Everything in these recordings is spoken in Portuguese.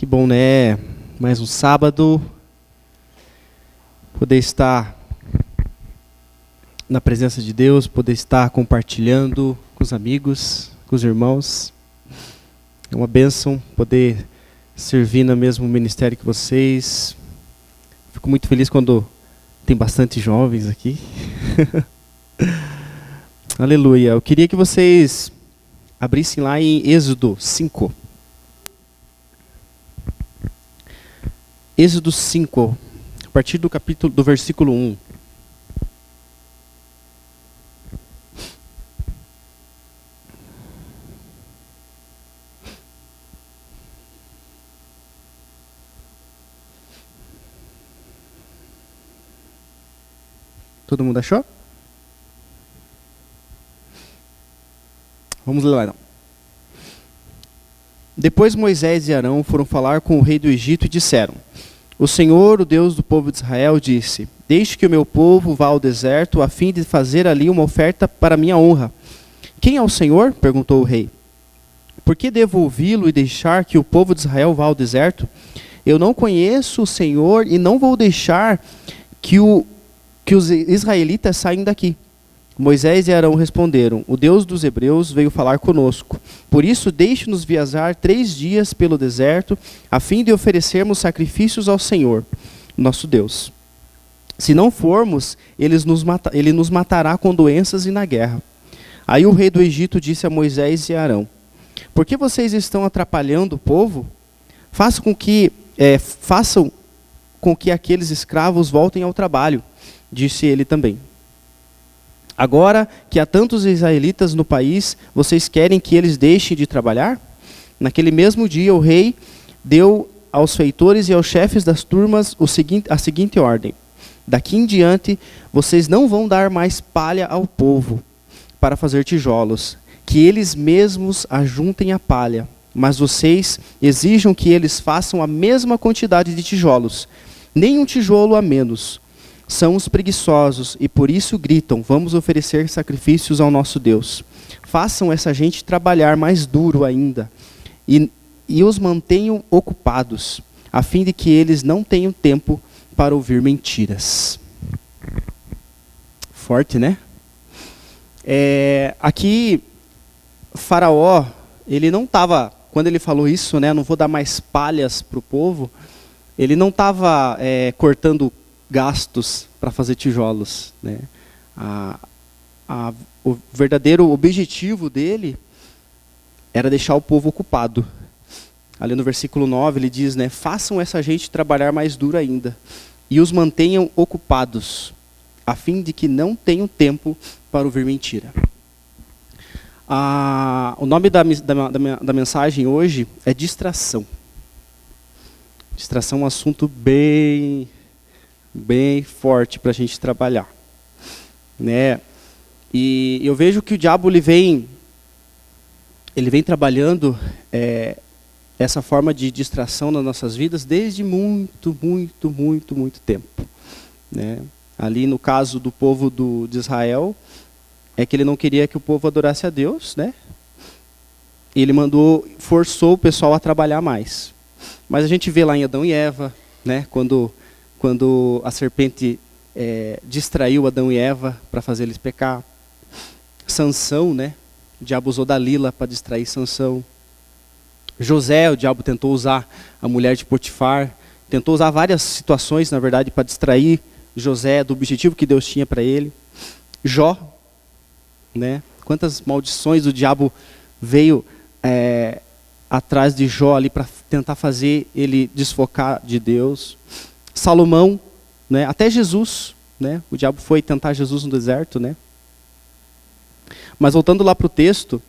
Que bom, né? Mais um sábado, poder estar na presença de Deus, poder estar compartilhando com os amigos, com os irmãos. É uma bênção poder servir no mesmo ministério que vocês. Fico muito feliz quando tem bastante jovens aqui. Aleluia. Eu queria que vocês abrissem lá em Êxodo 5. Êxodo 5, a partir do versículo 1. Todo mundo achou? Vamos lá então. Depois Moisés e Arão foram falar com o rei do Egito e disseram: O Senhor, o Deus do povo de Israel, disse: Deixe que o meu povo vá ao deserto, a fim de fazer ali uma oferta para minha honra. Quem é o Senhor? Perguntou o rei. Por que devo ouvi-lo e deixar que o povo de Israel vá ao deserto? Eu não conheço o Senhor e não vou deixar que os israelitas saiam daqui. Moisés e Arão responderam: O Deus dos hebreus veio falar conosco. Por isso, deixe-nos viajar 3 dias pelo deserto, a fim de oferecermos sacrifícios ao Senhor, nosso Deus. Se não formos, ele nos matará com doenças e na guerra. Aí o rei do Egito disse a Moisés e Arão: Por que vocês estão atrapalhando o povo? Façam com que aqueles escravos voltem ao trabalho, disse ele também. Agora que há tantos israelitas no país, vocês querem que eles deixem de trabalhar? Naquele mesmo dia, o rei deu aos feitores e aos chefes das turmas a seguinte ordem: Daqui em diante, vocês não vão dar mais palha ao povo para fazer tijolos, que eles mesmos ajuntem a palha, mas vocês exijam que eles façam a mesma quantidade de tijolos, nem um tijolo a menos. São os preguiçosos e por isso gritam: Vamos oferecer sacrifícios ao nosso Deus. Façam essa gente trabalhar mais duro ainda e os mantenham ocupados, a fim de que eles não tenham tempo para ouvir mentiras. Forte, né? Aqui, Faraó, ele não estava, quando ele falou isso, né, não vou dar mais palhas para o povo, ele não estava cortando gastos para fazer tijolos, né? O verdadeiro objetivo dele era deixar o povo ocupado. Ali no versículo 9 ele diz, né, façam essa gente trabalhar mais duro ainda e os mantenham ocupados, a fim de que não tenham tempo para ouvir mentira. O nome da mensagem hoje é distração. Distração é um assunto bem forte para a gente trabalhar, né? E eu vejo que o diabo ele vem trabalhando essa forma de distração nas nossas vidas desde muito tempo, né? Ali no caso do povo de Israel, é que ele não queria que o povo adorasse a Deus, né? Ele forçou o pessoal a trabalhar mais. Mas a gente vê lá em Adão e Eva, né? Quando a serpente distraiu Adão e Eva para fazer eles pecar. Sansão, né? O diabo usou Dalila para distrair Sansão. José, o diabo tentou usar a mulher de Potifar. Tentou usar várias situações, na verdade, para distrair José do objetivo que Deus tinha para ele. Jó, né? Quantas maldições o diabo veio atrás de Jó ali para tentar fazer ele desfocar de Deus. Salomão, né? Até Jesus, né? O diabo foi tentar Jesus no deserto, né? Mas voltando lá para o texto,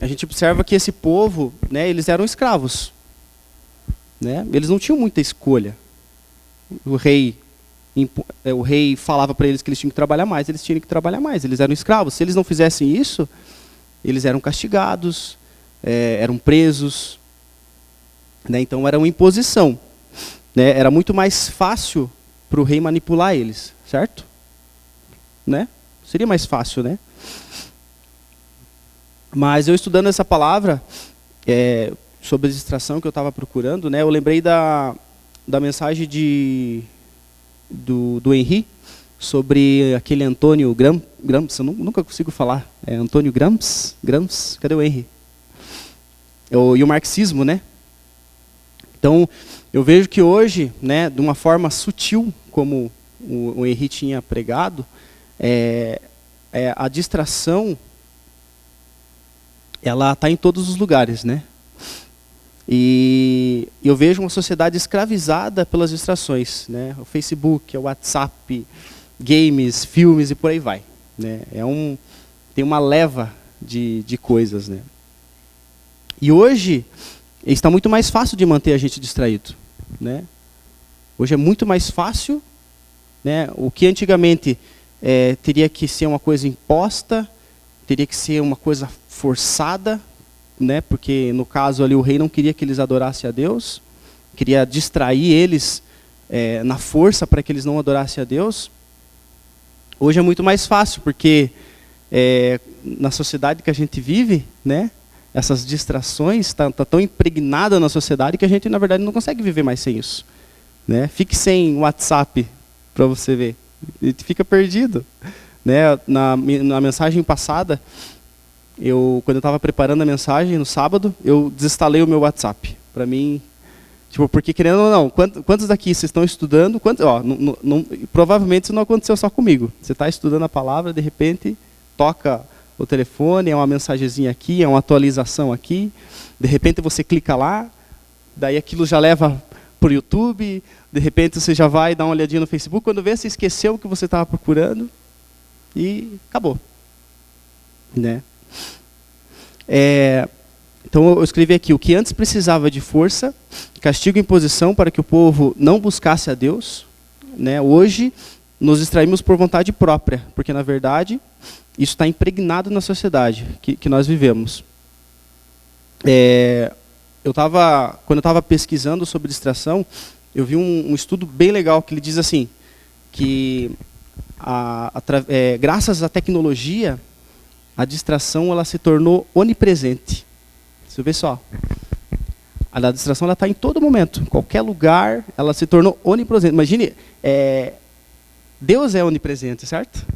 a gente observa que esse povo, né, eles eram escravos, né? Eles não tinham muita escolha. O rei falava para eles que eles tinham que trabalhar mais, eles tinham que trabalhar mais, eles eram escravos. Se eles não fizessem isso, eles eram castigados, eram presos, né? Então era uma imposição. Né, era muito mais fácil para o rei manipular eles, certo? Né? Seria mais fácil, né? Mas eu estudando essa palavra, sobre a distração que eu estava procurando, né, eu lembrei da mensagem do Henri, sobre aquele Antônio Gramsci, eu nunca consigo falar, é Antônio Gramsci, cadê o Henri? E o marxismo, né? Então, eu vejo que hoje, né, de uma forma sutil, como o Henri tinha pregado, a distração, ela está em todos os lugares, né? E eu vejo uma sociedade escravizada pelas distrações, né? O Facebook, o WhatsApp, games, filmes e por aí vai, né? Tem uma leva de coisas, né? E hoje está muito mais fácil de manter a gente distraído, né? Hoje é muito mais fácil, né? O que antigamente teria que ser uma coisa imposta, teria que ser uma coisa forçada, né? Porque no caso ali o rei não queria que eles adorassem a Deus, queria distrair eles na força para que eles não adorassem a Deus. Hoje é muito mais fácil, porque na sociedade que a gente vive, né? Essas distrações tá tão impregnada na sociedade que a gente, na verdade, não consegue viver mais sem isso, né? Fique sem WhatsApp para você ver, a gente fica perdido, né? Na mensagem passada, quando eu estava preparando a mensagem no sábado, eu desinstalei o meu WhatsApp. Para mim, tipo, porque querendo ou não, quantos daqui vocês estão estudando? Provavelmente isso não aconteceu só comigo. Você está estudando a palavra, de repente toca o telefone, é uma mensagenzinha aqui, é uma atualização aqui, de repente você clica lá, daí aquilo já leva para o YouTube, de repente você já vai dar uma olhadinha no Facebook, quando vê, você esqueceu o que você estava procurando e acabou, né? Então eu escrevi aqui: o que antes precisava de força, castigo e imposição para que o povo não buscasse a Deus, né? Hoje nos distraímos por vontade própria, porque na verdade isso está impregnado na sociedade que nós vivemos. Quando eu estava pesquisando sobre distração, eu vi um estudo bem legal que ele diz assim, que graças à tecnologia, a distração ela se tornou onipresente. Você vê só. A distração está em todo momento, em qualquer lugar, ela se tornou onipresente. Imagine, Deus é onipresente, certo?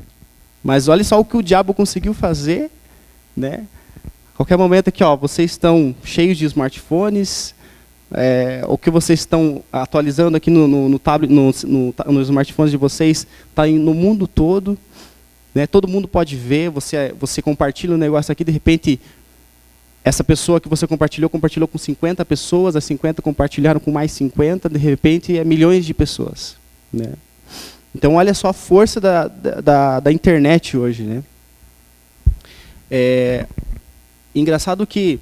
Mas olha só o que o diabo conseguiu fazer, né? Qualquer momento aqui, ó, vocês estão cheios de smartphones, o que vocês estão atualizando aqui no tablet, nos smartphones de vocês, está no mundo todo, né? Todo mundo pode ver. Você compartilha um negócio aqui, de repente, essa pessoa que você compartilhou com 50 pessoas, as 50 compartilharam com mais 50, de repente é milhões de pessoas, né? Então, olha só a força da internet hoje, né? Engraçado que,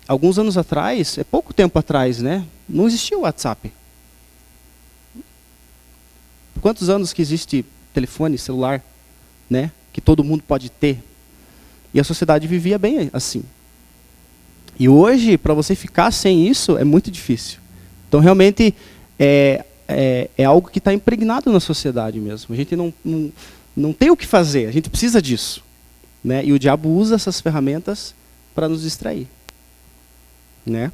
alguns anos atrás, pouco tempo atrás, né? Não existia o WhatsApp. Quantos anos que existe telefone, celular, né? Que todo mundo pode ter. E a sociedade vivia bem assim. E hoje, para você ficar sem isso, é muito difícil. Então, realmente, é algo que está impregnado na sociedade mesmo. A gente não tem o que fazer, a gente precisa disso, né? E o diabo usa essas ferramentas para nos distrair, né?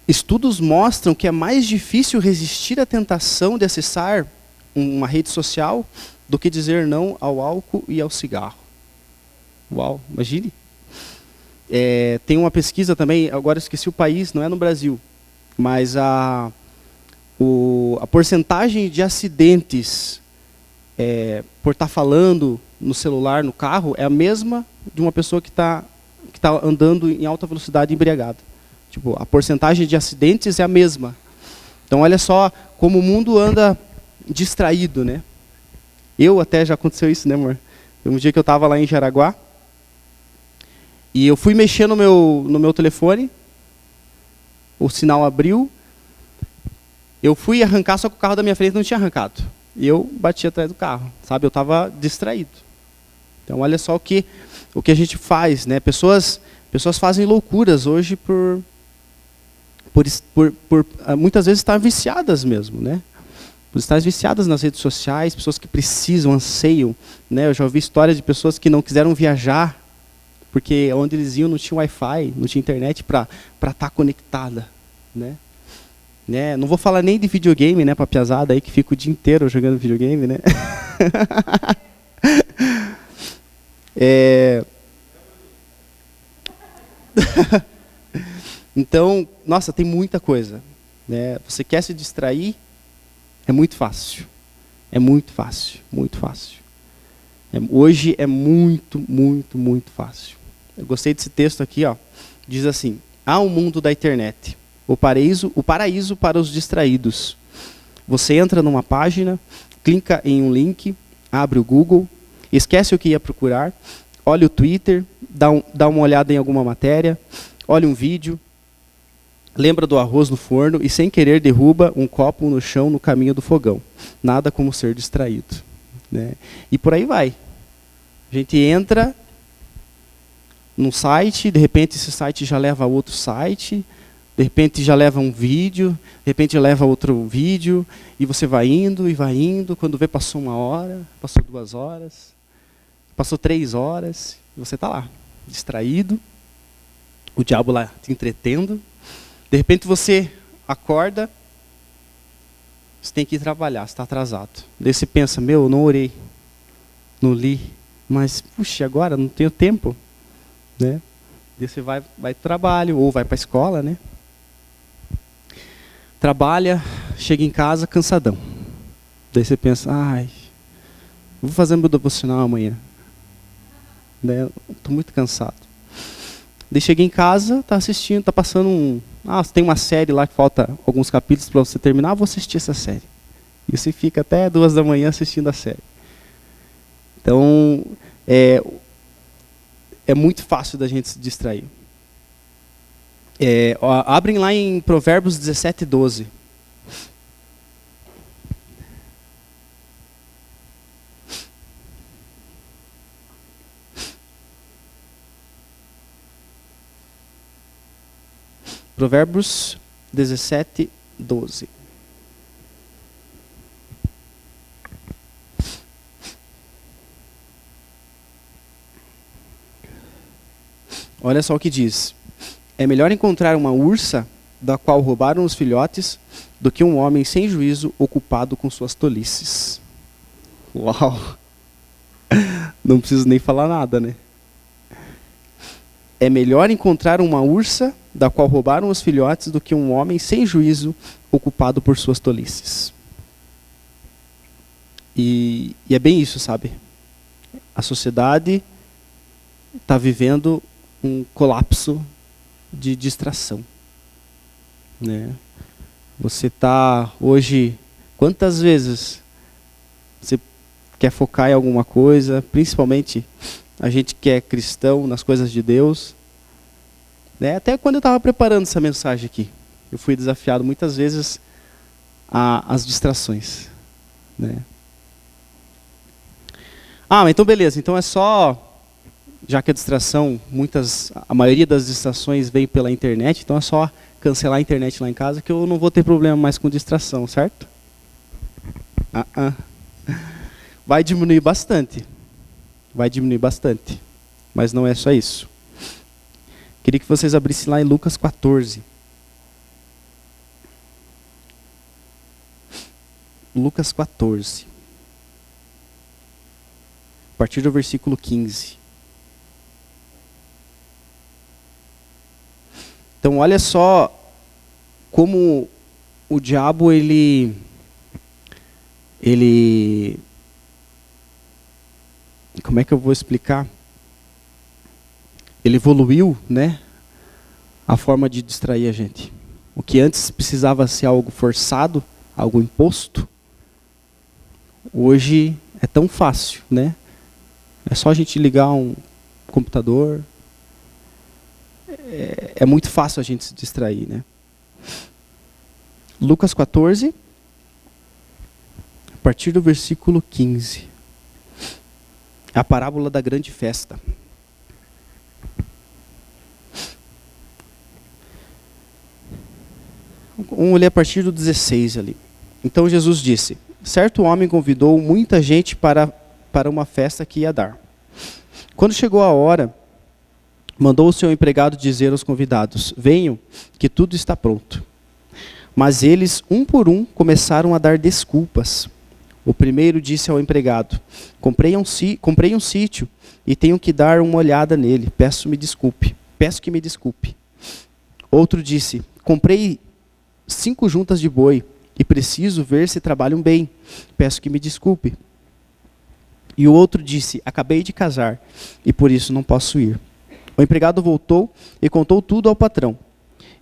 Estudos mostram que é mais difícil resistir à tentação de acessar uma rede social do que dizer não ao álcool e ao cigarro. Uau, imagine. Tem uma pesquisa também, agora eu esqueci o país, não é no Brasil, mas a porcentagem de acidentes por estar falando no celular, no carro, é a mesma de uma pessoa que tá andando em alta velocidade embriagada. Tipo, a porcentagem de acidentes é a mesma. Então, olha só como o mundo anda distraído, né? Até já aconteceu isso, né, amor? Um dia que eu estava lá em Jaraguá, e eu fui mexer no meu telefone, o sinal abriu, eu fui arrancar, só que o carro da minha frente não tinha arrancado. E eu bati atrás do carro, sabe? Eu estava distraído. Então, olha só o que a gente faz, né? Pessoas fazem loucuras hoje por muitas vezes estar viciadas mesmo, né? Por estar viciadas nas redes sociais, pessoas que precisam, anseiam, né? Eu já ouvi histórias de pessoas que não quiseram viajar porque onde eles iam não tinha Wi-Fi, não tinha internet para estar conectada, né? Não vou falar nem de videogame, né, para a piazada aí que fica o dia inteiro jogando videogame, né? Então, nossa, tem muita coisa, né? Você quer se distrair? É muito fácil. É muito fácil, muito fácil. Hoje é muito, muito, muito fácil. Eu gostei desse texto aqui, ó. Diz assim: há um mundo da internet, o paraíso para os distraídos. Você entra numa página, clica em um link, abre o Google, esquece o que ia procurar, olha o Twitter, dá uma olhada em alguma matéria, olha um vídeo, lembra do arroz no forno e sem querer derruba um copo no chão no caminho do fogão. Nada como ser distraído, né? E por aí vai. A gente entra num site, de repente esse site já leva a outro site, de repente já leva um vídeo, de repente já leva outro vídeo, e você vai indo e vai indo, quando vê passou 1 hora, passou 2 horas, passou 3 horas, e você está lá, distraído, o diabo lá te entretendo. De repente você acorda, você tem que ir trabalhar, você está atrasado. Daí você pensa, eu não orei, não li, mas, puxa, agora não tenho tempo, né? Daí você vai para o trabalho, ou vai para a escola, né? Trabalha, chega em casa cansadão. Daí você pensa, vou fazer meu devocional amanhã. Estou muito cansado. Daí chega em casa, está assistindo, está passando tem uma série lá que falta alguns capítulos para você terminar, vou assistir essa série. E você fica até 2 da manhã assistindo a série. Então, é muito fácil da gente se distrair. Abrem lá em Provérbios 17, 12. Provérbios 17, 12. Olha só o que diz. É melhor encontrar uma ursa da qual roubaram os filhotes do que um homem sem juízo ocupado com suas tolices. Uau! Não preciso nem falar nada, né? É melhor encontrar uma ursa da qual roubaram os filhotes do que um homem sem juízo ocupado por suas tolices. E é bem isso, sabe? A sociedade está vivendo um colapso de distração, né? Você está hoje, quantas vezes você quer focar em alguma coisa, principalmente a gente que é cristão nas coisas de Deus, né? Até quando eu estava preparando essa mensagem aqui, eu fui desafiado muitas vezes às distrações, né? Então beleza, então é só, já que a distração, a maioria das distrações vem pela internet, então é só cancelar a internet lá em casa que eu não vou ter problema mais com distração, certo? Vai diminuir bastante. Mas não é só isso. Queria que vocês abrissem lá em Lucas 14. Lucas 14. A partir do versículo 15. Então, olha só como o diabo, ele como é que eu vou explicar? Ele evoluiu, né? A forma de distrair a gente. O que antes precisava ser algo forçado, algo imposto, hoje é tão fácil, né? É só a gente ligar um computador. É muito fácil a gente se distrair, né? Lucas 14, a partir do versículo 15. É a parábola da grande festa. Vamos ler a partir do 16 ali. Então Jesus disse: certo homem convidou muita gente para uma festa que ia dar. Quando chegou a hora, mandou o seu empregado dizer aos convidados: venham, que tudo está pronto. Mas eles, um por um, começaram a dar desculpas. O primeiro disse ao empregado: comprei um sítio e tenho que dar uma olhada nele. Peço que me desculpe. Outro disse: comprei 5 juntas de boi e preciso ver se trabalham bem. Peço que me desculpe. E o outro disse: acabei de casar e por isso não posso ir. O empregado voltou e contou tudo ao patrão.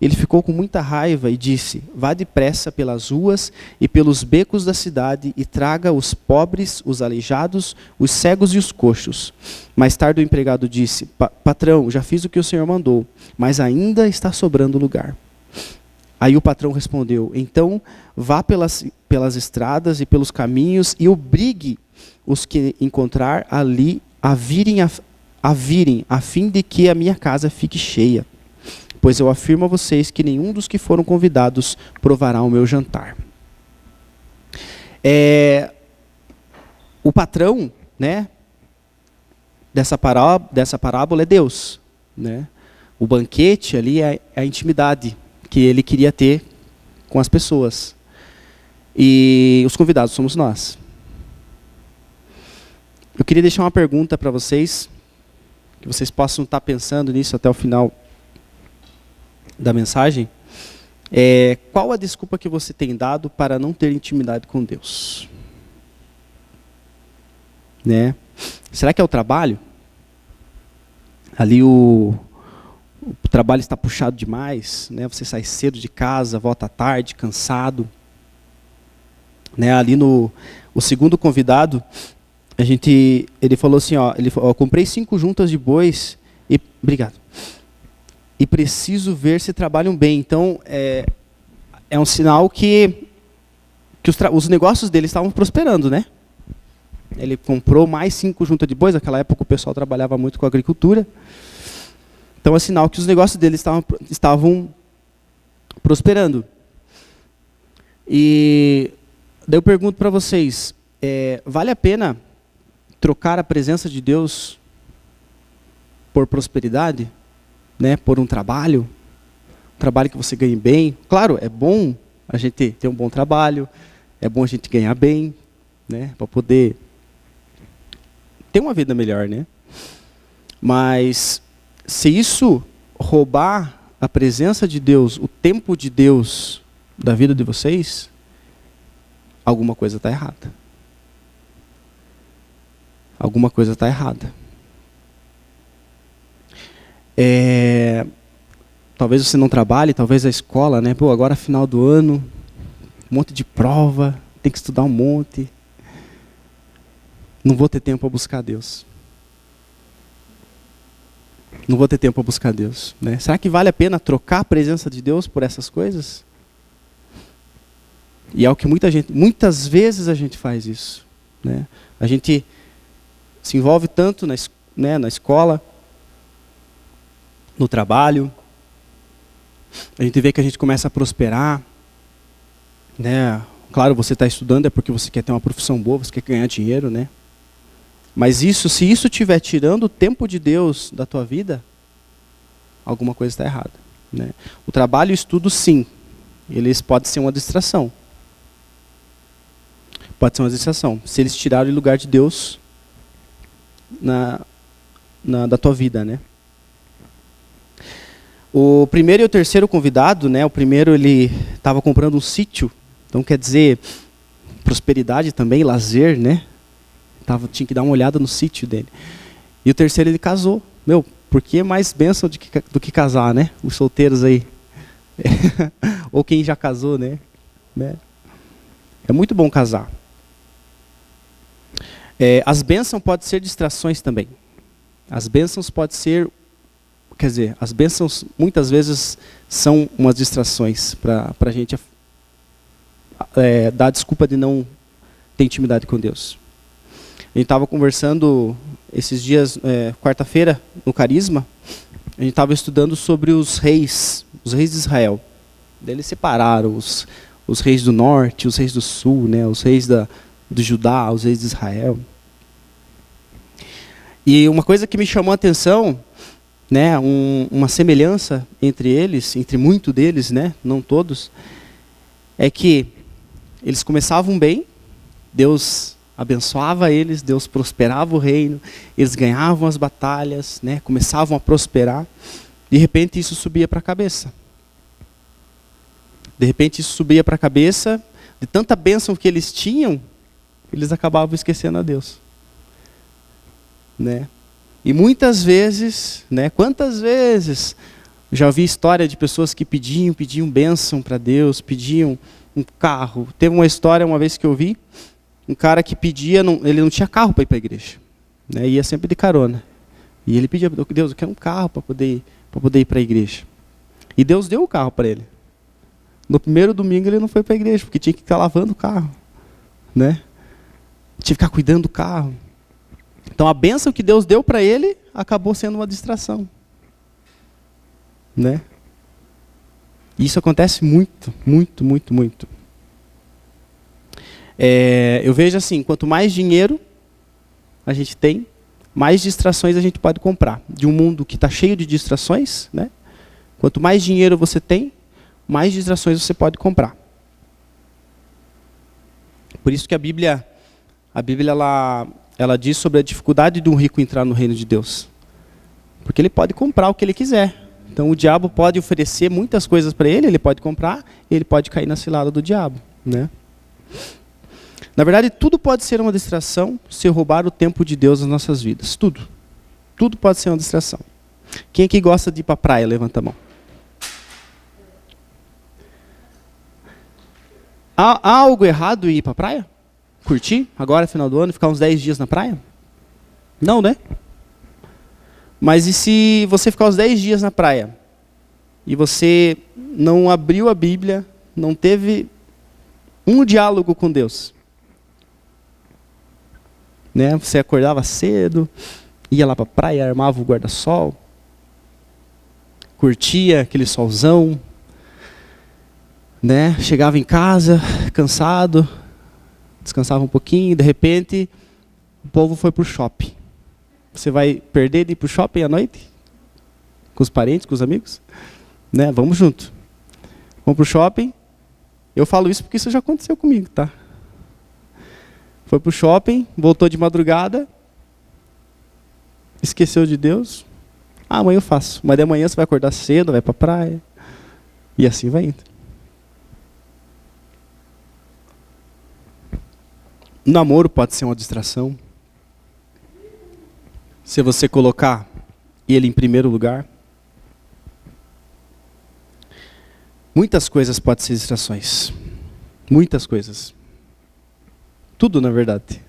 Ele ficou com muita raiva e disse: vá depressa pelas ruas e pelos becos da cidade e traga os pobres, os aleijados, os cegos e os coxos. Mais tarde o empregado disse: patrão, já fiz o que o senhor mandou, mas ainda está sobrando lugar. Aí o patrão respondeu: então vá pelas estradas e pelos caminhos e obrigue os que encontrar ali a virem, a fim de que a minha casa fique cheia. Pois eu afirmo a vocês que nenhum dos que foram convidados provará o meu jantar. O patrão, né, dessa parábola é Deus, né? O banquete ali é a intimidade que ele queria ter com as pessoas. E os convidados somos nós. Eu queria deixar uma pergunta para vocês, que vocês possam estar pensando nisso até o final da mensagem. Qual a desculpa que você tem dado para não ter intimidade com Deus? Né? Será que é o trabalho? Ali o trabalho está puxado demais, né? Você sai cedo de casa, volta tarde, cansado. Né? Ali o segundo convidado, ele falou assim, comprei 5 juntas de bois e obrigado. E preciso ver se trabalham bem. Então, é um sinal que os negócios dele estavam prosperando, né? Ele comprou mais 5 juntas de bois. Naquela época o pessoal trabalhava muito com agricultura. Então, é sinal que os negócios dele estavam prosperando. E daí eu pergunto para vocês, vale a pena trocar a presença de Deus por prosperidade? Né, por um trabalho que você ganhe bem? Claro, é bom a gente ter um bom trabalho, é bom a gente ganhar bem, né, para poder ter uma vida melhor, né? Mas se isso roubar a presença de Deus, o tempo de Deus da vida de vocês, alguma coisa está errada. Alguma coisa está errada. Talvez você não trabalhe, talvez a escola, né? Pô, agora final do ano, um monte de prova, tem que estudar um monte. Não vou ter tempo para buscar Deus. Não vou ter tempo para buscar Deus, né? Será que vale a pena trocar a presença de Deus por essas coisas? E é o que muitas vezes a gente faz isso, né? A gente se envolve tanto na escola, no trabalho, a gente vê que a gente começa a prosperar, né? Claro, você está estudando é porque você quer ter uma profissão boa, você quer ganhar dinheiro, né? Mas se isso estiver tirando o tempo de Deus da tua vida, alguma coisa está errada, né? O trabalho e o estudo, sim, eles podem ser uma distração. Pode ser uma distração, se eles tirarem o lugar de Deus da tua vida, né? O primeiro e o terceiro convidado, né? O primeiro ele estava comprando um sítio, então quer dizer prosperidade também, lazer, né? Tinha que dar uma olhada no sítio dele. E o terceiro ele casou. Meu, por que mais bênção do que casar, né? Os solteiros aí. Ou quem já casou, né? É muito bom casar. As bênçãos podem ser distrações também. As bênçãos podem ser... Quer dizer, as bênçãos muitas vezes são umas distrações para a gente dar a desculpa de não ter intimidade com Deus. A gente estava conversando esses dias, quarta-feira, no Carisma, a gente estava estudando sobre os reis de Israel. Daí eles separaram os reis do norte, os reis do sul, né, os reis do Judá, os reis de Israel. E uma coisa que me chamou a atenção né, uma semelhança entre eles, entre muito deles, né, não todos, é que eles começavam bem, Deus abençoava eles, Deus prosperava o reino, eles ganhavam as batalhas, né, começavam a prosperar. De repente isso subia para a cabeça. De repente isso subia para a cabeça, de tanta bênção que eles tinham, eles acabavam esquecendo a Deus. Né? E muitas vezes, né, quantas vezes já ouvi história de pessoas que pediam bênção para Deus, pediam um carro. Teve uma história uma vez que eu vi, um cara que pedia, ele não tinha carro para ir para a igreja, né, ia sempre de carona. E ele pedia, Deus, eu quero um carro para poder ir para a igreja. E Deus deu o carro para ele. No primeiro domingo ele não foi para a igreja, porque tinha que ficar lavando o carro. Né? Tinha que ficar cuidando do carro. Então a bênção que Deus deu para ele acabou sendo uma distração. Né? Isso acontece muito, muito, muito, muito. Eu vejo assim, quanto mais dinheiro a gente tem, mais distrações a gente pode comprar. De um mundo que está cheio de distrações, né? Quanto mais dinheiro você tem, mais distrações você pode comprar. Por isso que a Bíblia ela diz sobre a dificuldade de um rico entrar no reino de Deus. Porque ele pode comprar o que ele quiser. Então o diabo pode oferecer muitas coisas para ele pode comprar, ele pode cair na cilada do diabo. Né? Na verdade, tudo pode ser uma distração se roubar o tempo de Deus nas nossas vidas. Tudo. Tudo pode ser uma distração. Quem aqui gosta de ir para a praia? Levanta a mão. Há algo errado em ir para a praia? Curtir agora, final do ano, ficar uns 10 dias na praia? Não, né? Mas e se você ficar uns 10 dias na praia e você não abriu a Bíblia, não teve um diálogo com Deus? Né? Você acordava cedo, ia lá para a praia, armava o guarda-sol, curtia aquele solzão, né? Chegava em casa, cansado, descansava um pouquinho, de repente o povo foi para o shopping. Você vai perder de ir para o shopping à noite? Com os parentes, com os amigos? Né? Vamos junto. Vamos para o shopping. Eu falo isso porque isso já aconteceu comigo, tá? Foi para o shopping, voltou de madrugada, esqueceu de Deus. Amanhã eu faço. Mas de manhã você vai acordar cedo, vai para a praia. E assim vai indo. O namoro pode ser uma distração. Se você colocar ele em primeiro lugar. Muitas coisas podem ser distrações. Muitas coisas. Tudo, na verdade.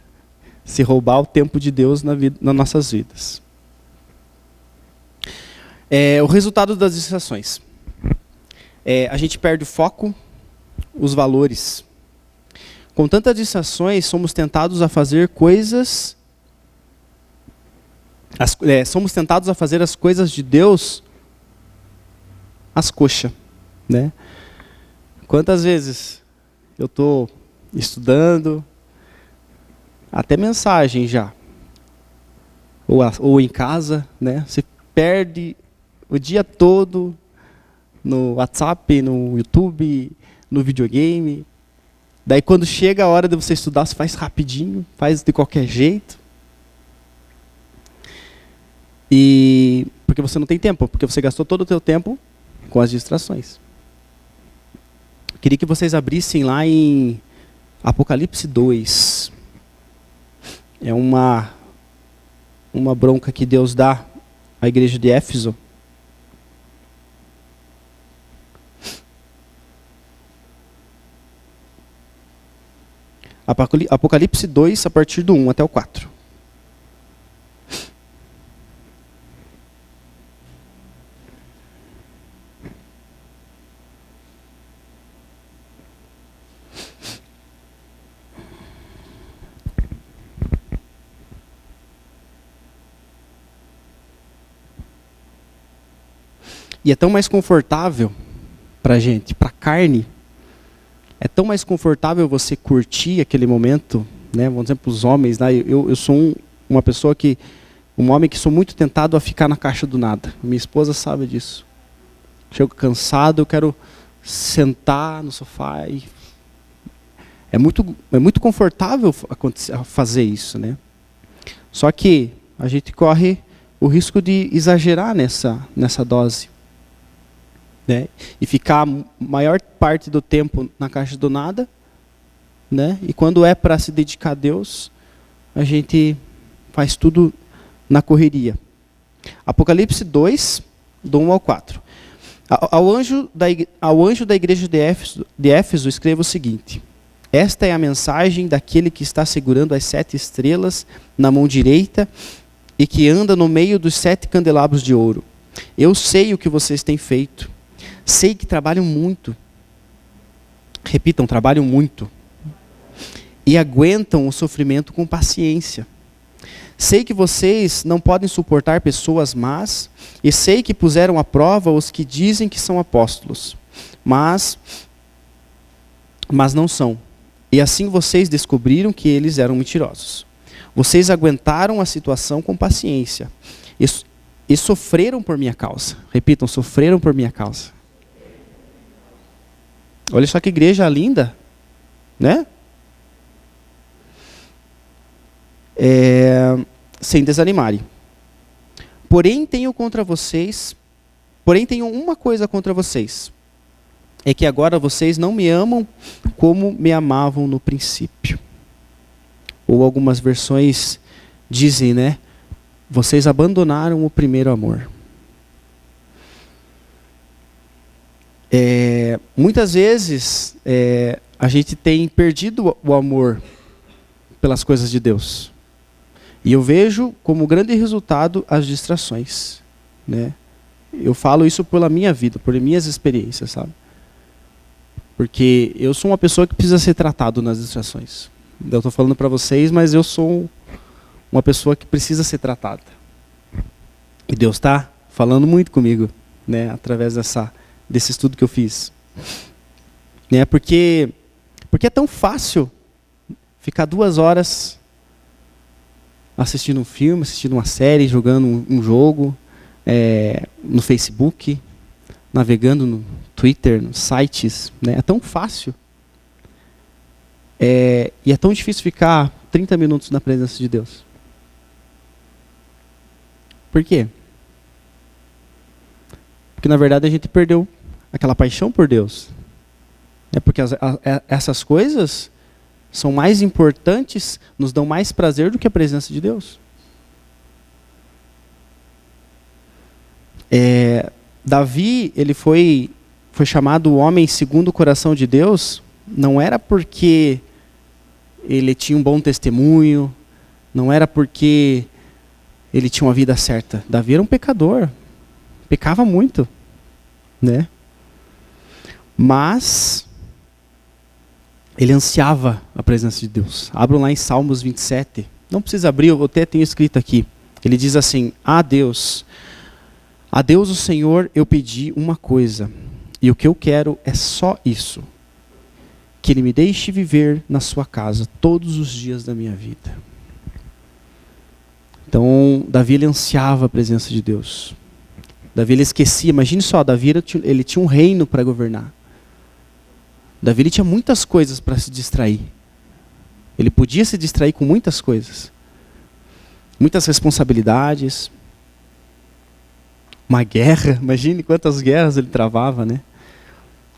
Se roubar o tempo de Deus nas nossas vidas. O resultado das distrações. A gente perde o foco, os valores. Com tantas distrações, somos tentados a fazer coisas... somos tentados a fazer as coisas de Deus às coxas. Né? Quantas vezes eu estou estudando, até mensagem já, ou em casa, né? Você perde o dia todo no WhatsApp, no YouTube, no videogame. Daí quando chega a hora de você estudar, você faz rapidinho, faz de qualquer jeito. E porque você não tem tempo, porque você gastou todo o teu tempo com as distrações. Queria que vocês abrissem lá em Apocalipse 2. É uma bronca que Deus dá à igreja de Éfeso. Apocalipse 2, a partir do 1 até o 4. E é tão mais confortável para a gente, para a carne, é tão mais confortável você curtir aquele momento, né? Vamos dizer para os homens, né? Eu sou uma pessoa que Um homem que sou muito tentado a ficar na caixa do nada. Minha esposa sabe disso. Chego cansado, eu quero sentar no sofá e é muito confortável fazer isso, né? Só que a gente corre o risco de exagerar nessa dose, né? E ficar a maior parte do tempo na caixa do nada, né? E quando é para se dedicar a Deus, a gente faz tudo na correria. Apocalipse 2, do 1 ao 4. Ao anjo da igreja de Éfeso escreva o seguinte: esta é a mensagem daquele que está segurando as 7 estrelas na mão direita e que anda no meio dos 7 candelabros de ouro. Eu sei o que vocês têm feito. Sei que trabalham muito. Repitam, trabalham muito. E aguentam o sofrimento com paciência. Sei que vocês não podem suportar pessoas más, e sei que puseram à prova os que dizem que são apóstolos, mas não são. E assim vocês descobriram que eles eram mentirosos. Vocês aguentaram a situação com paciência e sofreram por minha causa. Repitam, sofreram por minha causa. Olha só que igreja linda, né? Sem desanimarem. Porém tenho uma coisa contra vocês. É que agora vocês não me amam como me amavam no princípio. Ou algumas versões dizem, né? Vocês abandonaram o primeiro amor. Muitas vezes a gente tem perdido o amor pelas coisas de Deus. E eu vejo como grande resultado as distrações, né? Eu falo isso pela minha vida, por minhas experiências, sabe? Porque eu sou uma pessoa que precisa ser tratado nas distrações. Eu estou falando para vocês, mas eu sou uma pessoa que precisa ser tratada. E Deus está falando muito comigo, né? Através desse estudo que eu fiz. Né? Porque é tão fácil ficar 2 horas assistindo um filme, assistindo uma série, jogando um jogo, no Facebook, navegando no Twitter, nos sites, né? É tão fácil. E é tão difícil ficar 30 minutos na presença de Deus. Por quê? Porque na verdade a gente perdeu aquela paixão por Deus. Porque essas coisas são mais importantes, nos dão mais prazer do que a presença de Deus. Davi, ele foi chamado o homem segundo o coração de Deus, não era porque ele tinha um bom testemunho, não era porque ele tinha uma vida certa. Davi era um pecador, pecava muito, né? Mas ele ansiava a presença de Deus. Abram lá em Salmos 27. Não precisa abrir, eu até tenho escrito aqui. Ele diz assim: a Deus o Senhor eu pedi uma coisa, e o que eu quero é só isso, que Ele me deixe viver na sua casa todos os dias da minha vida. Então, Davi, ele ansiava a presença de Deus. Davi, ele esquecia. Imagine só, Davi, ele tinha um reino para governar. Davi, ele tinha muitas coisas para se distrair. Ele podia se distrair com muitas coisas. Muitas responsabilidades. Uma guerra, imagine quantas guerras ele travava, né?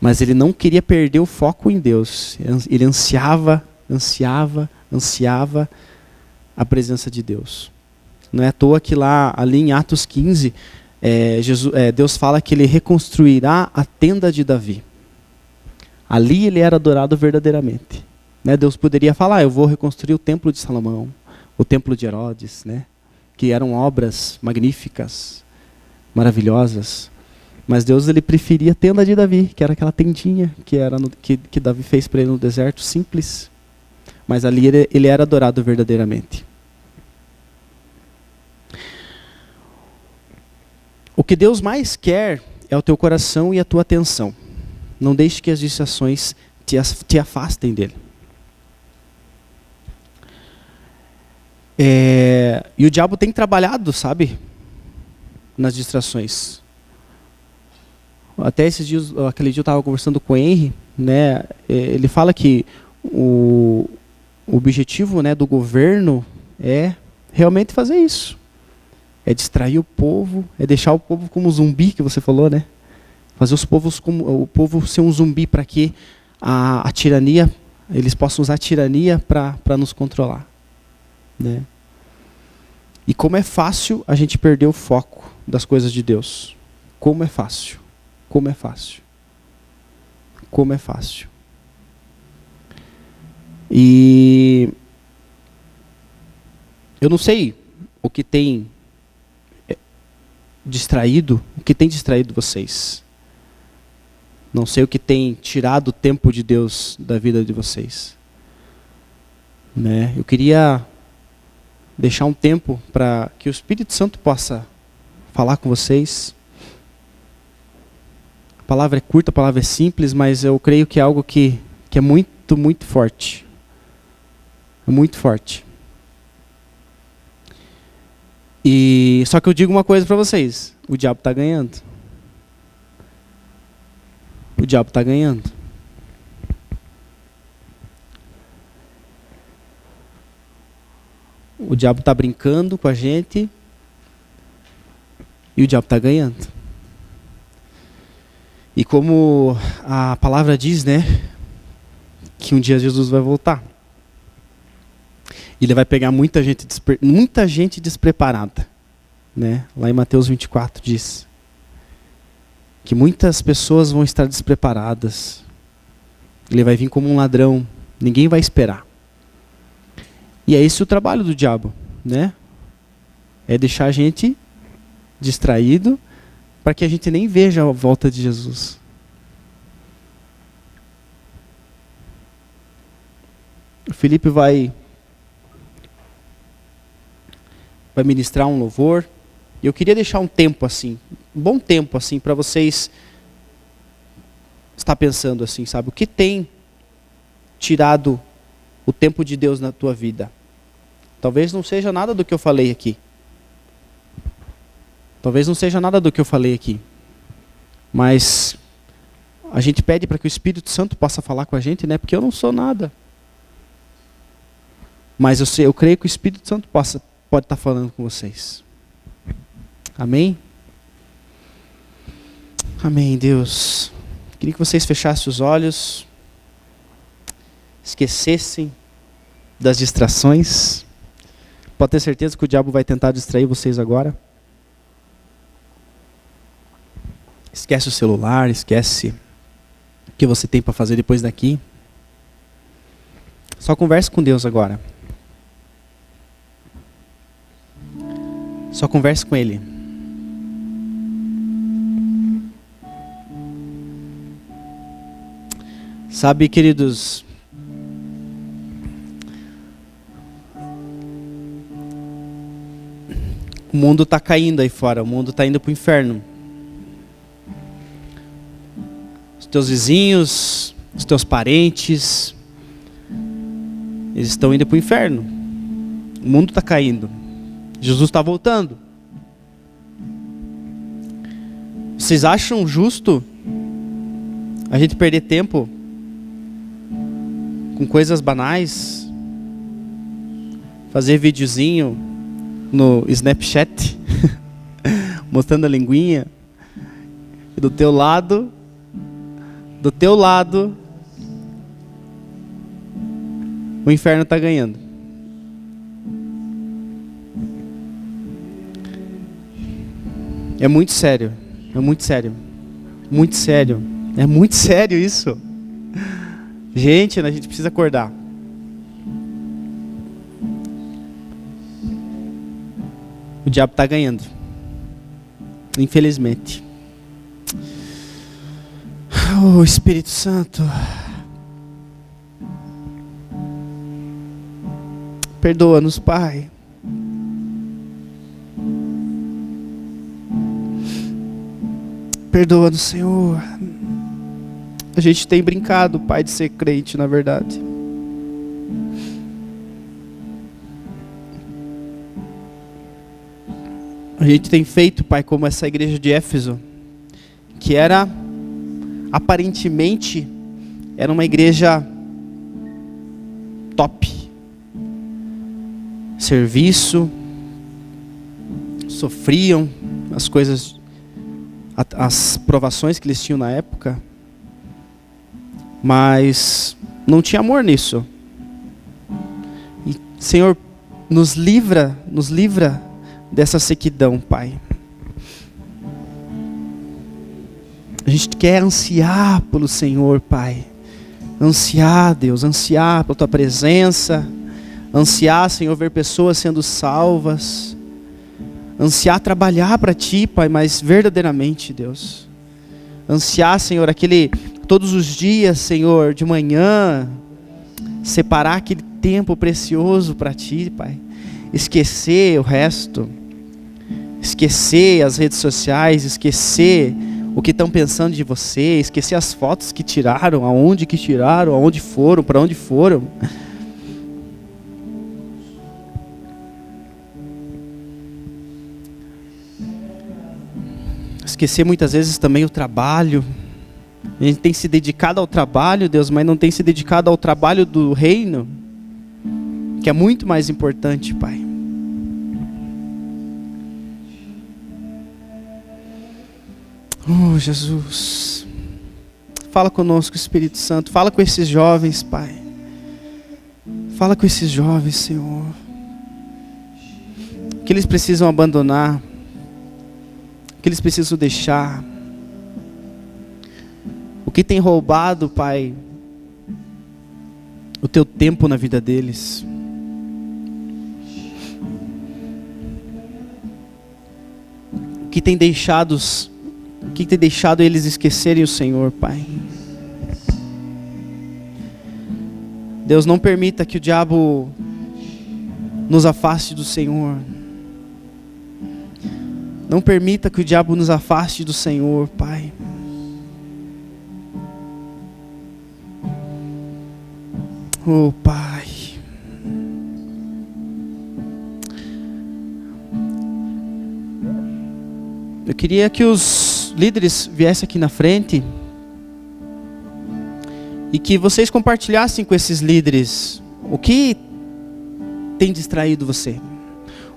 Mas ele não queria perder o foco em Deus. Ele ansiava a presença de Deus. Não é à toa que ali em Atos 15, Deus fala que ele reconstruirá a tenda de Davi. Ali ele era adorado verdadeiramente. Né? Deus poderia falar: eu vou reconstruir o templo de Salomão, o templo de Herodes, né? Que eram obras magníficas, maravilhosas. Mas Deus, ele preferia a tenda de Davi, que era aquela tendinha que Davi fez para ele no deserto, simples. Mas ali ele era adorado verdadeiramente. O que Deus mais quer é o teu coração e a tua atenção. Não deixe que as distrações te afastem dele. E o diabo tem trabalhado, sabe, nas distrações. Até esses dias, aquele dia eu estava conversando com o Henry, né? Ele fala que o objetivo, né, do governo é realmente fazer isso. É distrair o povo, é deixar o povo como zumbi, que você falou, né? Fazer o povo ser um zumbi para que a tirania, eles possam usar a tirania para nos controlar, né? E como é fácil a gente perder o foco das coisas de Deus. Como é fácil. Como é fácil. Como é fácil. E eu não sei o que tem distraído vocês. Não sei o que tem tirado o tempo de Deus da vida de vocês. Né? Eu queria deixar um tempo para que o Espírito Santo possa falar com vocês. A palavra é curta, a palavra é simples, mas eu creio que é algo que é muito, muito forte. É muito forte. E só que eu digo uma coisa para vocês: o diabo está ganhando. O diabo está ganhando. O diabo está brincando com a gente e o diabo está ganhando. E como a palavra diz, né, que um dia Jesus vai voltar. Ele vai pegar muita gente despreparada, né? Lá em Mateus 24 diz que muitas pessoas vão estar despreparadas. Ele vai vir como um ladrão, ninguém vai esperar. E é esse o trabalho do diabo, né? É deixar a gente distraído para que a gente nem veja a volta de Jesus. O Felipe vai ministrar um louvor. E eu queria deixar um tempo assim, um bom tempo assim, para vocês estar pensando assim, sabe? O que tem tirado o tempo de Deus na tua vida? Talvez não seja nada do que eu falei aqui. Talvez não seja nada do que eu falei aqui. Mas a gente pede para que o Espírito Santo possa falar com a gente, né? Porque eu não sou nada. Mas eu creio que o Espírito Santo pode estar falando com vocês. Amém? Amém, Deus. Queria que vocês fechassem os olhos, esquecessem das distrações. Pode ter certeza que o diabo vai tentar distrair vocês agora. Esquece o celular, esquece o que você tem para fazer depois daqui. Só converse com Deus agora. Só converse com Ele. Sabe, queridos, o mundo está caindo aí fora, o mundo está indo para o inferno. Os teus vizinhos, os teus parentes, eles estão indo para o inferno. O mundo está caindo. Jesus está voltando. Vocês acham justo a gente perder tempo com coisas banais? Fazer videozinho no Snapchat mostrando a linguinha? E do teu lado o inferno está ganhando. É muito sério. É muito sério. Muito sério. É muito sério isso. Gente, a gente precisa acordar. O diabo está ganhando. Infelizmente. Oh, Espírito Santo. Perdoa-nos, Pai. Perdoa-nos, Senhor. A gente tem brincado, Pai, de ser crente, na verdade. A gente tem feito, Pai, como essa igreja de Éfeso, que era, aparentemente, era uma igreja top. Serviço, sofriam as coisas, as provações que eles tinham na época, mas não tinha amor nisso. E, Senhor, nos livra dessa sequidão, Pai. A gente quer ansiar pelo Senhor, Pai. Ansiar, Deus, ansiar pela Tua presença. Ansiar, Senhor, ver pessoas sendo salvas. Ansiar trabalhar para Ti, Pai, mas verdadeiramente, Deus. Ansiar, Senhor, todos os dias, Senhor, de manhã, separar aquele tempo precioso para Ti, Pai. Esquecer o resto. Esquecer as redes sociais, esquecer o que estão pensando de você, esquecer as fotos que tiraram, aonde foram, para onde foram. Esquecer muitas vezes também o trabalho. A gente tem se dedicado ao trabalho, Deus, mas não tem se dedicado ao trabalho do reino, que é muito mais importante, Pai. Oh, Jesus. Fala conosco, Espírito Santo. Fala com esses jovens, Pai. Fala com esses jovens, Senhor. O que eles precisam abandonar? O que eles precisam deixar? O que tem roubado, Pai, o Teu tempo na vida deles? O que tem deixado eles esquecerem o Senhor, Pai? Deus, não permita que o diabo nos afaste do Senhor. Não permita que o diabo nos afaste do Senhor, Pai. Oh, Pai. Eu queria que os líderes viessem aqui na frente e que vocês compartilhassem com esses líderes o que tem distraído você,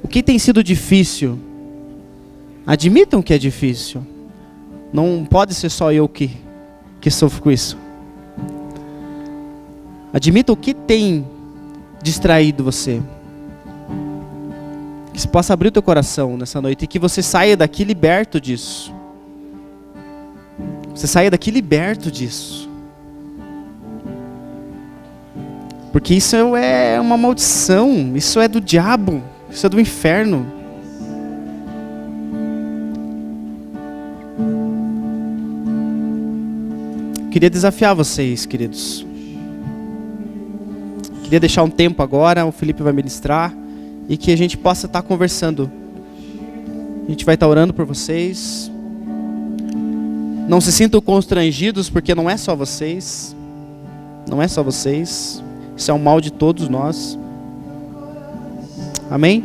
o que tem sido difícil. Admitam que é difícil. Não pode ser só eu que sofro com isso. Admita o que tem distraído você. Que você possa abrir o teu coração nessa noite e que você saia daqui liberto disso. Você saia daqui liberto disso. Porque isso é uma maldição. Isso é do diabo. Isso é do inferno. Queria desafiar vocês, queridos. Queria deixar um tempo agora, o Felipe vai ministrar, e que a gente possa estar conversando. A gente vai estar orando por vocês. Não se sintam constrangidos, porque não é só vocês. Não é só vocês. Isso é um mal de todos nós. Amém?